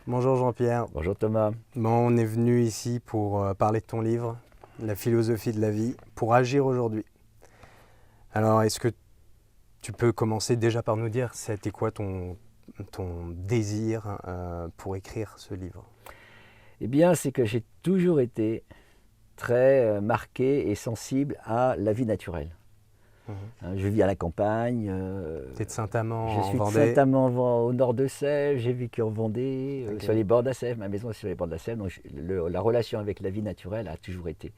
Bonjour Jean-Pierre. Bonjour Thomas. Bon, on est venu ici pour parler de ton livre, La philosophie de la vie, pour agir aujourd'hui. Alors, est-ce que tu peux commencer déjà par nous dire, c'était quoi ton désir pour écrire ce livre? Eh bien, c'est que j'ai toujours été très marqué et sensible à la vie naturelle. Je vis à la campagne. T'es de Saint-Amand Je en suis de Vendée. Saint-Amand au nord de Sèvres. J'ai vécu en Vendée, Ok. sur les bords de la Sèvre. Ma maison est sur les bords de la Sèvre. Donc la relation avec la vie naturelle a toujours été.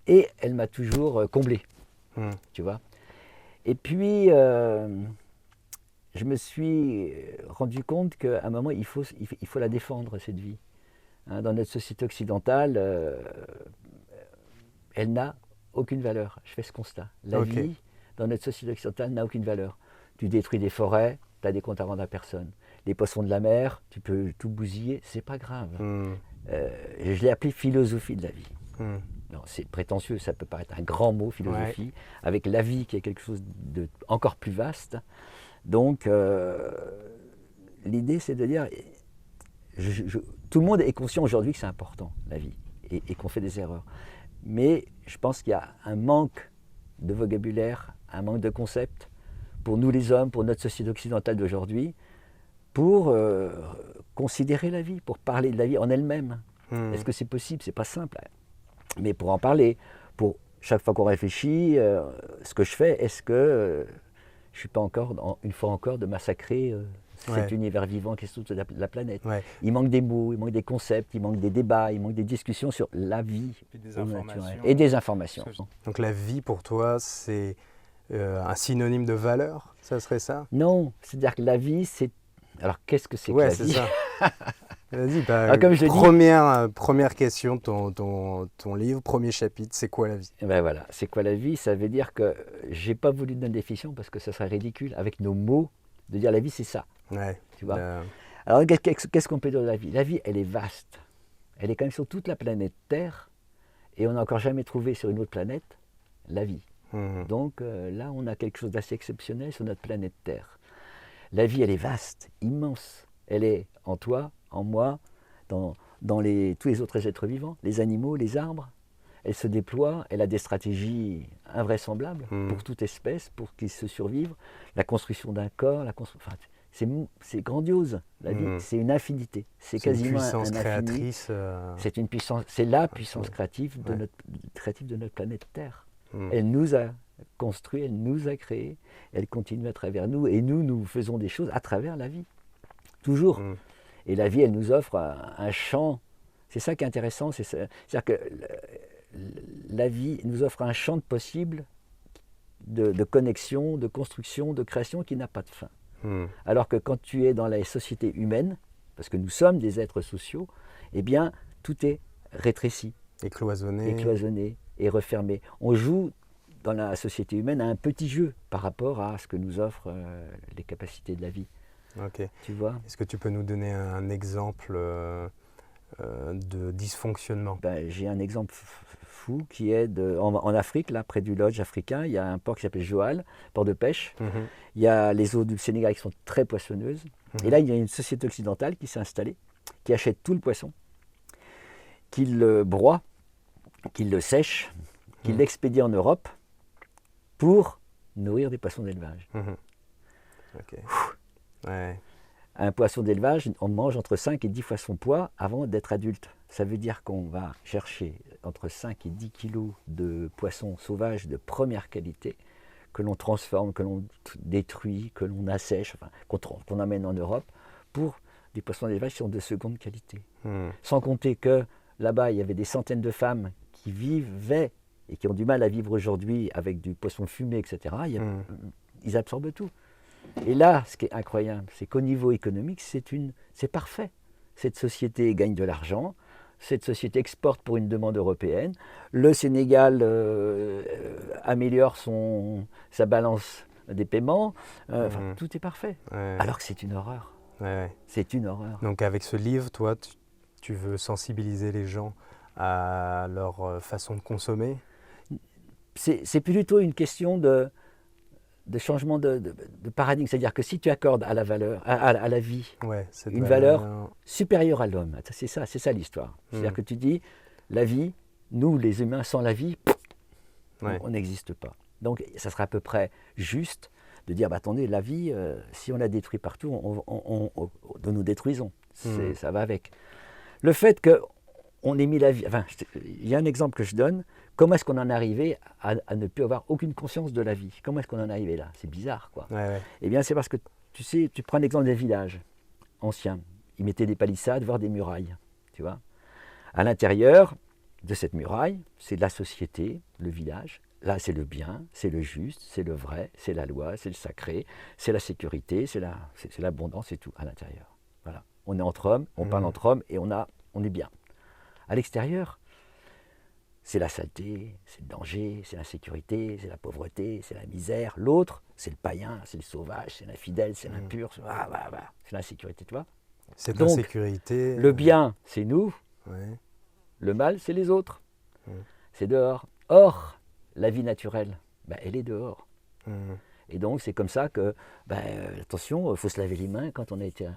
Et elle m'a toujours comblé, tu vois. Et puis, je me suis rendu compte qu'à un moment, il faut la défendre, cette vie. Dans notre société occidentale, elle n'a aucune valeur. Je fais ce constat. La Ok. vie, dans notre société occidentale, n'a aucune valeur. Tu détruis des forêts, tu as des comptes à rendre à personne. Les poissons de la mer, tu peux tout bousiller, c'est pas grave. Je l'ai appelé philosophie de la vie. Non, c'est prétentieux, ça peut paraître un grand mot, philosophie, avec la vie qui est quelque chose de encore plus vaste. Donc, l'idée, c'est de dire, tout le monde est conscient aujourd'hui que c'est important, la vie, et qu'on fait des erreurs. Mais je pense qu'il y a un manque de vocabulaire, un manque de concepts pour nous les hommes, pour notre société occidentale d'aujourd'hui, pour considérer la vie, pour parler de la vie en elle-même. Est-ce que c'est possible? C'est pas simple. Mais pour en parler, pour chaque fois qu'on réfléchit, ce que je fais, est-ce que je ne suis pas encore, une fois encore, de massacrer cet univers vivant qui est toute la planète. Il manque des mots, il manque des concepts, il manque des débats, il manque des discussions sur la vie naturelle et des informations. Donc la vie pour toi, c'est un synonyme de valeur, ça serait ça? Non, c'est-à-dire que la vie, c'est... Alors qu'est-ce que c'est que la vie? C'est ça. Vas-y, comme je première question, ton livre, premier chapitre, c'est quoi la vie? Et ben voilà, c'est quoi la vie? Ça veut dire que j'ai pas voulu donner une définition parce que ça serait ridicule avec nos mots de dire la vie c'est ça. Tu vois. Alors qu'est-ce qu'on peut dire de la vie? La vie, elle est vaste. Elle est quand même sur toute la planète Terre et on n'a encore jamais trouvé sur une autre planète la vie. Donc là, on a quelque chose d'assez exceptionnel sur notre planète Terre. La vie, elle est vaste, immense. Elle est en toi, en moi, dans tous les autres êtres vivants, les animaux, les arbres. Elle se déploie, elle a des stratégies invraisemblables pour toute espèce, pour qu'ils se survivent. La construction d'un corps, c'est grandiose. La vie, c'est une infinité. C'est quasiment une puissance un créatrice. C'est une puissance, c'est la puissance créative de notre planète Terre. Elle nous a construit, elle nous a créés, elle continue à travers nous, et nous faisons des choses à travers la vie. Toujours. Et la vie, elle nous offre un champ. C'est ça qui est intéressant. C'est-à-dire que la vie nous offre un champ de possibles, de connexion, de construction, de création qui n'a pas de fin. Alors que quand tu es dans la société humaine, parce que nous sommes des êtres sociaux, eh bien, tout est rétréci. Et cloisonné et refermé. On joue dans la société humaine à un petit jeu par rapport à ce que nous offrent les capacités de la vie. Tu vois? Est-ce que tu peux nous donner un exemple de dysfonctionnement? J'ai un exemple fou qui est en Afrique, là, près du Lodge africain, il y a un port qui s'appelle Joal, port de pêche. Il y a les eaux du Sénégal qui sont très poissonneuses. Et là, il y a une société occidentale qui s'est installée, qui achète tout le poisson, qui le broie, qui le sèche, qui l'expédie en Europe pour nourrir des poissons d'élevage. Un poisson d'élevage, on mange entre 5 et 10 fois son poids avant d'être adulte. Ça veut dire qu'on va chercher entre 5 et 10 kilos de poissons sauvages de première qualité que l'on transforme, que l'on détruit, que l'on assèche, qu'on amène en Europe pour des poissons d'élevage qui sont de seconde qualité. Sans compter que là-bas, il y avait des centaines de femmes qui vivaient et qui ont du mal à vivre aujourd'hui avec du poisson fumé, etc. Ils absorbent tout. Et là, ce qui est incroyable, c'est qu'au niveau économique, c'est parfait. Cette société gagne de l'argent, cette société exporte pour une demande européenne, le Sénégal améliore sa balance des paiements, tout est parfait. Alors que c'est une horreur. C'est une horreur. Donc avec ce livre, toi, tu veux sensibiliser les gens à leur façon de consommer? C'est plutôt une question de changement de paradigme. C'est-à-dire que si tu accordes à la valeur, à la vie, cette une valeur supérieure à l'homme, c'est ça l'histoire. C'est-à-dire que tu dis, la vie, nous les humains, sans la vie, on n'existe pas. Donc ça serait à peu près juste de dire, attendez, la vie, si on la détruit partout, nous détruisons. Ça va avec. Le fait qu'on ait mis la vie... Enfin, il y a un exemple que je donne. Comment est-ce qu'on en est arrivé à ne plus avoir aucune conscience de la vie? Comment est-ce qu'on en est arrivé là? C'est bizarre, quoi. Eh bien, c'est parce que, tu sais, tu prends l'exemple des villages anciens. Ils mettaient des palissades, voire des murailles, tu vois. À l'intérieur de cette muraille, c'est la société, le village. Là, c'est le bien, c'est le juste, c'est le vrai, c'est la loi, c'est le sacré, c'est la sécurité, c'est l'abondance, c'est tout à l'intérieur. Voilà. On est entre hommes, on parle entre hommes et on est bien. À l'extérieur, c'est la saleté, c'est le danger, c'est l'insécurité, c'est la pauvreté, c'est la misère. L'autre, c'est le païen, c'est le sauvage, c'est l'infidèle, c'est l'impur, c'est l'insécurité, tu vois. C'est l'insécurité. Le bien, c'est nous. Le mal, c'est les autres. C'est dehors. Or, la vie naturelle, elle est dehors. Et donc, c'est comme ça que, attention, il faut se laver les mains quand on a été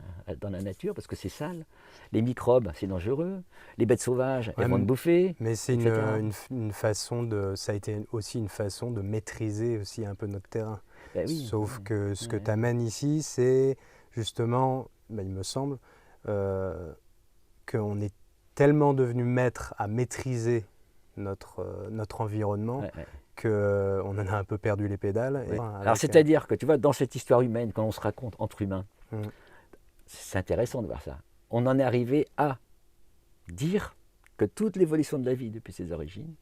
dans la nature, parce que c'est sale. Les microbes, c'est dangereux. Les bêtes sauvages, elles vont te bouffer. Mais c'est une façon ça a été aussi une façon de maîtriser aussi un peu notre terrain. Sauf que ce que tu amènes ici, c'est justement, il me semble, qu'on est tellement devenu maître à maîtriser notre environnement qu'on en a un peu perdu les pédales. Alors c'est-à-dire que tu vois, dans cette histoire humaine, quand on se raconte entre humains, c'est intéressant de voir ça. On en est arrivé à dire que toute l'évolution de la vie depuis ses origines,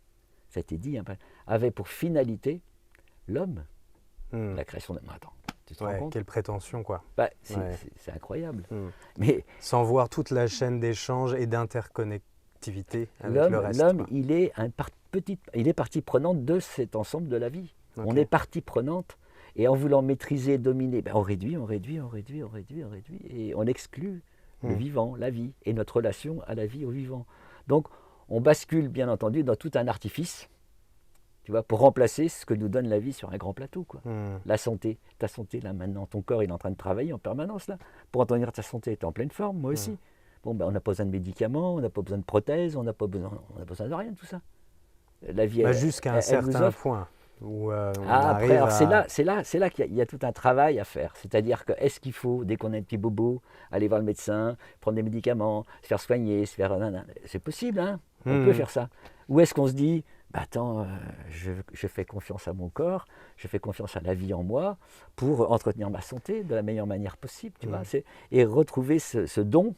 ça a été dit, avait pour finalité l'homme, la création de... Attends, tu te rends compte ? Quelle prétention, quoi. C'est incroyable. Mais sans voir toute la chaîne d'échange et d'interconnectivité avec le reste. L'homme, il est partie prenante de cet ensemble de la vie. On est partie prenante, et en voulant maîtriser, dominer, on réduit, et on exclut le vivant, la vie, et notre relation à la vie, au vivant. Donc, on bascule, bien entendu, dans tout un artifice, tu vois, pour remplacer ce que nous donne la vie sur un grand plateau, quoi. La santé, ta santé, là, maintenant, ton corps, il est en train de travailler en permanence, là, pour entretenir ta santé. Tu es en pleine forme, moi aussi. On n'a pas besoin de médicaments, on n'a pas besoin de prothèses, on n'a pas besoin de rien de tout ça. La vie, jusqu'à un certain point. Après, alors c'est là qu'il y a tout un travail à faire. C'est-à-dire que est-ce qu'il faut, dès qu'on a un petit bobo, aller voir le médecin, prendre des médicaments, se faire soigner, c'est possible, hein. On peut faire ça. Ou est-ce qu'on se dit, attends, je fais confiance à mon corps, je fais confiance à la vie en moi pour entretenir ma santé de la meilleure manière possible, tu vois, et retrouver ce don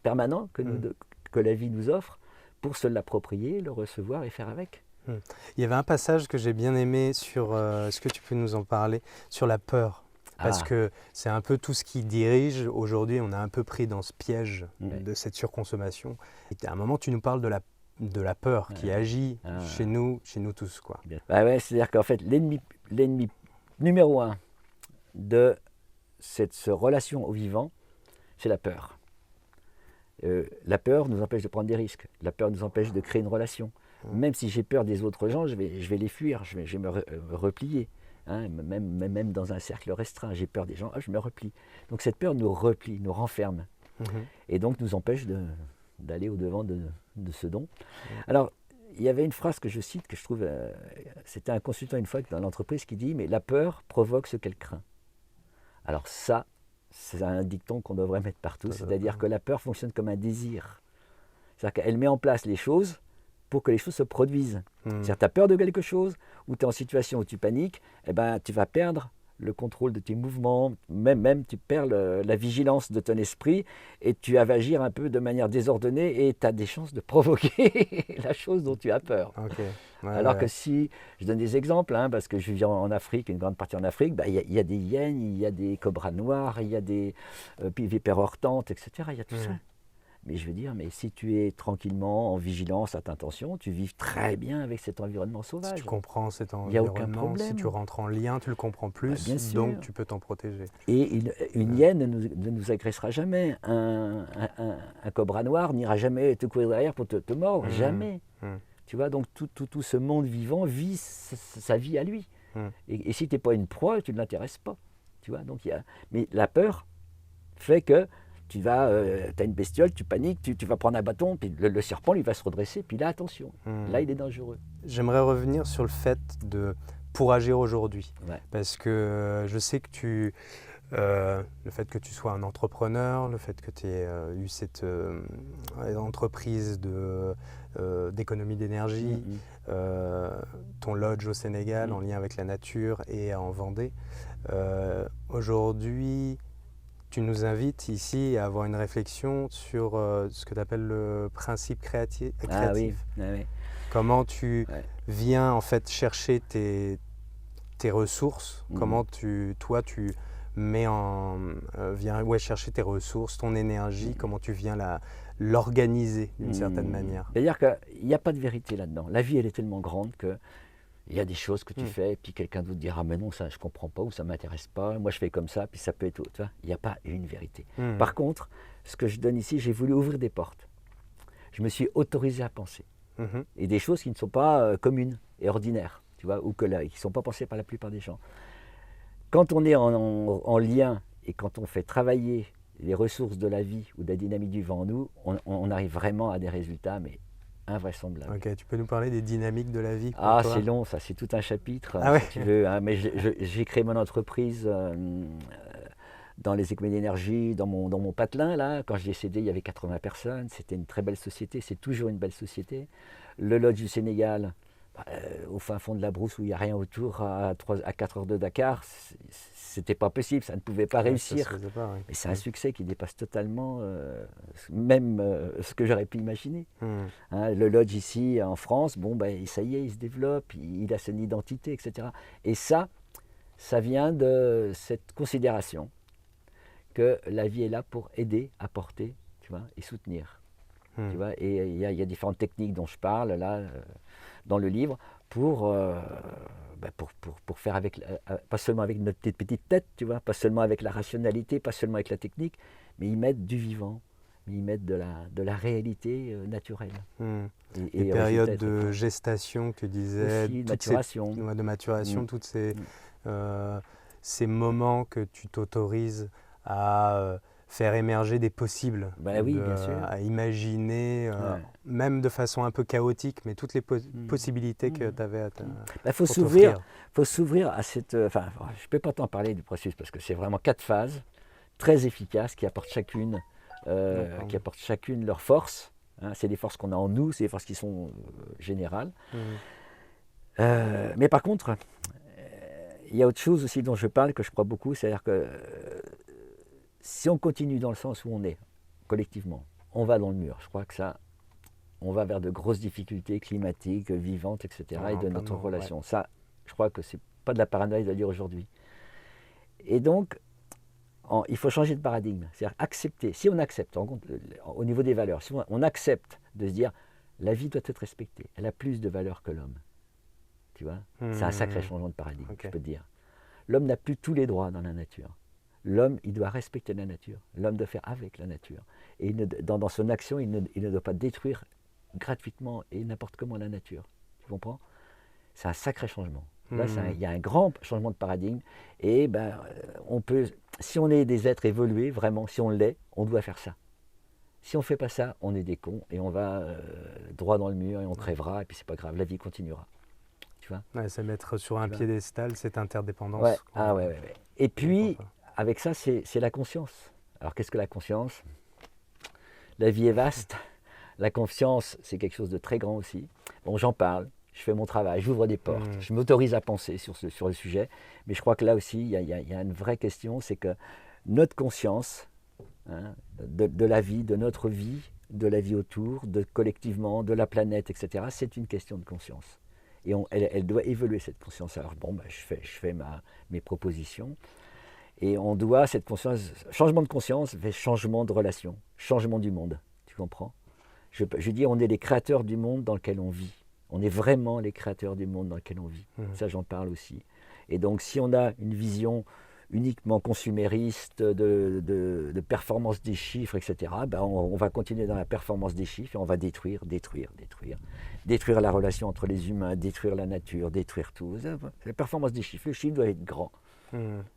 permanent que la vie nous offre pour se l'approprier, le recevoir et faire avec. Il y avait un passage que j'ai bien aimé sur, est-ce que tu peux nous en parler, sur la peur? Parce que c'est un peu tout ce qui dirige. Aujourd'hui, on est un peu pris dans ce piège de cette surconsommation. Et à un moment, tu nous parles de la peur qui agit chez nous tous, quoi. C'est-à-dire qu'en fait, l'ennemi numéro un de cette relation au vivant, c'est la peur. La peur nous empêche de prendre des risques. La peur nous empêche de créer une relation. Même si j'ai peur des autres gens, je vais les fuir, je vais me replier. Hein, même dans un cercle restreint, j'ai peur des gens, je me replie. Donc cette peur nous replie, nous renferme. Et donc nous empêche d'aller au-devant de ce don. Alors, il y avait une phrase que je cite, que je trouve... c'était un consultant une fois dans l'entreprise qui dit « Mais la peur provoque ce qu'elle craint ». Alors ça, c'est un dicton qu'on devrait mettre partout. C'est-à-dire que la peur fonctionne comme un désir. C'est-à-dire qu'elle met en place les choses pour que les choses se produisent. C'est-à-dire, tu as peur de quelque chose, ou tu es en situation où tu paniques, tu vas perdre le contrôle de tes mouvements, même tu perds la vigilance de ton esprit, et tu vas agir un peu de manière désordonnée, et tu as des chances de provoquer la chose dont tu as peur. Alors que si, je donne des exemples, parce que je vis en Afrique, une grande partie en Afrique, il y a des hyènes, il y a des cobras noirs, il y a des vipères hortenses, etc. Il y a tout ça. Mais je veux dire, si tu es tranquillement, en vigilance, à ta intention, tu vis très bien avec cet environnement sauvage. Si tu comprends cet environnement, il n'y a aucun problème. Si tu rentres en lien, tu le comprends plus, donc tu peux t'en protéger. Et une hyène ne nous agressera jamais. Un cobra noir n'ira jamais te courir derrière pour te mordre, jamais. Tu vois, donc tout ce monde vivant vit sa vie à lui. Et si tu n'es pas une proie, tu ne l'intéresses pas. Tu vois, donc mais la peur fait que tu as une bestiole, tu paniques, tu vas prendre un bâton, puis le serpent, il va se redresser, puis là, attention, là, il est dangereux. J'aimerais revenir sur le fait pour agir aujourd'hui. Ouais. Parce que je sais que le fait que tu sois un entrepreneur, le fait que tu aies eu cette entreprise d'économie d'énergie, ton lodge au Sénégal en lien avec la nature et en Vendée, aujourd'hui, tu nous invites ici à avoir une réflexion sur ce que tu appelles le principe créatif. Ah oui, ah oui. Comment tu viens en fait chercher tes ressources, comment toi tu viens chercher tes ressources, ton énergie, comment tu viens l'organiser d'une certaine manière. C'est-à-dire qu'il n'y a pas de vérité là-dedans. La vie, elle est tellement grande que il y a des choses que tu fais, et puis quelqu'un d'autre dira, mais non, ça je comprends pas, ou ça m'intéresse pas, moi je fais comme ça, puis ça peut être autre. Tu vois, il n'y a pas une vérité. Par contre, ce que je donne ici, j'ai voulu ouvrir des portes. Je me suis autorisé à penser. Et des choses qui ne sont pas communes et ordinaires, tu vois, ou qui ne sont pas pensées par la plupart des gens. Quand on est en lien et quand on fait travailler les ressources de la vie ou de la dynamique du vent en nous, on arrive vraiment à des résultats, mais invraisemblables. Ok, tu peux nous parler des dynamiques de la vie pour toi? C'est long, ça, c'est tout un chapitre, ah ouais. si tu veux. Hein, mais j'ai créé mon entreprise dans les économies d'énergie, dans mon patelin, là. Quand j'ai cédé, il y avait 80 personnes. C'était une très belle société, c'est toujours une belle société. Le lodge du Sénégal, au fin fond de la brousse où il n'y a rien autour, à 4 heures de Dakar, c'était pas possible, ça ne pouvait pas réussir. Mais c'est un succès qui dépasse totalement même ce que j'aurais pu imaginer. Hein, le lodge ici en France, ça y est, il se développe, il a son identité, etc. Et ça vient de cette considération que la vie est là pour aider, apporter, tu vois, et soutenir. Tu vois, et il y a différentes techniques dont je parle là dans le livre pour faire avec, pas seulement avec notre petite tête, tu vois, pas seulement avec la rationalité, pas seulement avec la technique, mais y mettre du vivant, mais y mettre de la réalité naturelle. Les périodes de gestation que tu disais, aussi, de maturation, toutes ces moments que tu t'autorises à faire émerger des possibles, bien sûr. À imaginer, même de façon un peu chaotique, mais toutes les possibilités que tu avais à faut s'ouvrir à cette... je ne peux pas t'en parler du processus parce que c'est vraiment 4 phases très efficaces qui apportent chacune leur force. Hein, c'est des forces qu'on a en nous, c'est des forces qui sont générales. Mais par contre, il y a autre chose aussi dont je parle, que je crois beaucoup, c'est-à-dire que si on continue dans le sens où on est, collectivement, on va dans le mur. Je crois que ça, on va vers de grosses difficultés climatiques, vivantes, etc. et de notre relation. Ça, je crois que c'est pas de la paranoïa de le dire aujourd'hui. Et donc, il faut changer de paradigme. C'est-à-dire accepter, si on accepte, au niveau des valeurs, si on accepte de se dire, la vie doit être respectée, elle a plus de valeur que l'homme. Tu vois, c'est un sacré changement de paradigme, je peux te dire. L'homme n'a plus tous les droits dans la nature. L'homme, il doit respecter la nature. L'homme doit faire avec la nature. Et dans son action, il ne doit pas détruire gratuitement et n'importe comment la nature. Tu comprends? C'est un sacré changement. Là, il y a un grand changement de paradigme. Et on peut, si on est des êtres évolués, vraiment, si on l'est, on doit faire ça. Si on ne fait pas ça, on est des cons et on va droit dans le mur et on crèvera et puis c'est pas grave, la vie continuera. Tu vois? C'est mettre sur un piédestal cette interdépendance. Ouais. Et puis, avec ça, c'est la conscience. Alors, qu'est-ce que la conscience? La vie est vaste. La conscience, c'est quelque chose de très grand aussi. Bon, j'en parle, je fais mon travail, j'ouvre des portes, je m'autorise à penser sur le sujet. Mais je crois que là aussi, il y a une vraie question, c'est que notre conscience, hein, de la vie, de notre vie, de la vie autour, collectivement, de la planète, etc., c'est une question de conscience. Et elle doit évoluer, cette conscience. Alors, je fais mes propositions. Et on doit cette conscience, changement de conscience fait changement de relation, changement du monde, tu comprends? Je dis on est les créateurs du monde dans lequel on vit. On est vraiment les créateurs du monde dans lequel on vit. Ça j'en parle aussi. Et donc si on a une vision uniquement consumériste de performance des chiffres, etc., ben on va continuer dans la performance des chiffres et on va détruire la relation entre les humains, détruire la nature, détruire tout. La performance des chiffres, le chiffre doit être grand.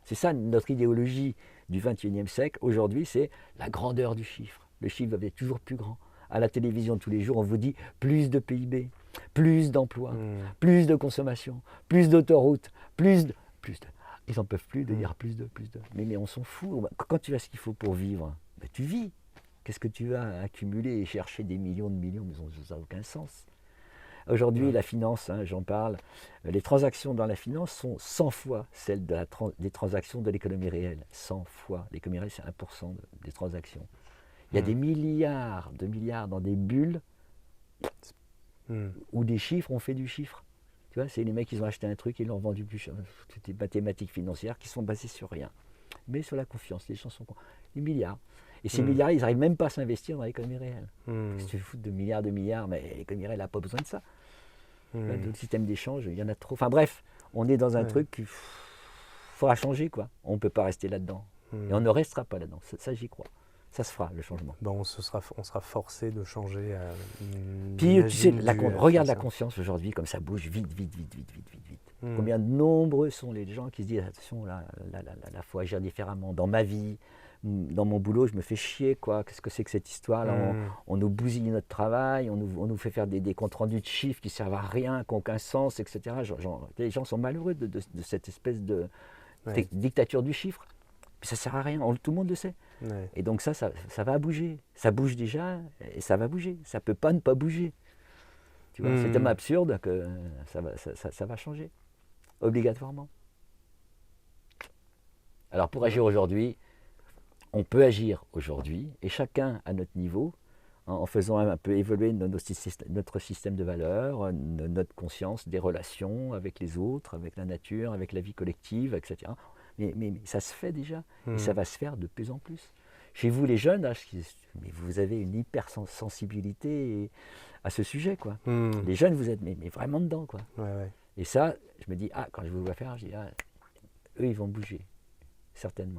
C'est ça notre idéologie du XXIe siècle. Aujourd'hui, c'est la grandeur du chiffre. Le chiffre doit être toujours plus grand. À la télévision tous les jours, on vous dit plus de PIB, plus d'emplois, plus de consommation, plus d'autoroutes, plus de... Ils n'en peuvent plus de dire plus de. Mais on s'en fout. Quand tu as ce qu'il faut pour vivre, ben tu vis. Qu'est-ce que tu vas accumuler et chercher des millions de millions? Mais ça n'a aucun sens. Aujourd'hui, la finance, j'en parle, les transactions dans la finance sont 100 fois celles des transactions de l'économie réelle. 100 fois. L'économie réelle, c'est 1% des transactions. Il y a des milliards dans des bulles où des chiffres ont fait du chiffre. Tu vois, c'est les mecs qui ont acheté un truc et l'ont vendu plus cher. Toutes des mathématiques financières qui sont basées sur rien. Mais sur la confiance. Les gens sont des milliards. Et ces milliards, ils n'arrivent même pas à s'investir dans l'économie réelle. Qu'est-ce que tu fous de milliards, mais l'économie réelle n'a pas besoin de ça. Le système d'échange, il y en a trop. Enfin bref, on est dans un truc qu'il faudra changer, quoi. On ne peut pas rester là-dedans. Et on ne restera pas là-dedans. Ça, j'y crois. Ça se fera, le changement. On sera forcé de changer. Puis, tu sais, regarde la conscience aujourd'hui, comme ça bouge vite. Combien de nombreux sont les gens qui se disent, attention, là, faut agir différemment. Dans ma vie, dans mon boulot, je me fais chier, quoi. Qu'est-ce que c'est que cette histoire-là? On nous bousille notre travail, on nous fait faire des comptes rendus de chiffres qui ne servent à rien, qui n'ont aucun sens, etc. Les gens sont malheureux de cette espèce de dictature du chiffre. Puis ça ne sert à rien, tout le monde le sait. Ouais. Et donc ça va bouger. Ça bouge déjà et ça va bouger. Ça ne peut pas ne pas bouger. Tu vois, c'est tellement absurde que ça va changer, obligatoirement. Alors pour agir aujourd'hui, on peut agir aujourd'hui, et chacun à notre niveau, en faisant un peu évoluer notre système de valeurs, notre conscience des relations avec les autres, avec la nature, avec la vie collective, etc. Mais ça se fait déjà, et ça va se faire de plus en plus. Chez vous, les jeunes, mais vous avez une hypersensibilité à ce sujet, quoi. Les jeunes, vous êtes mais vraiment dedans, quoi. Ouais. Et ça, je me dis, quand je vous vois faire, je dis, eux, ils vont bouger, certainement.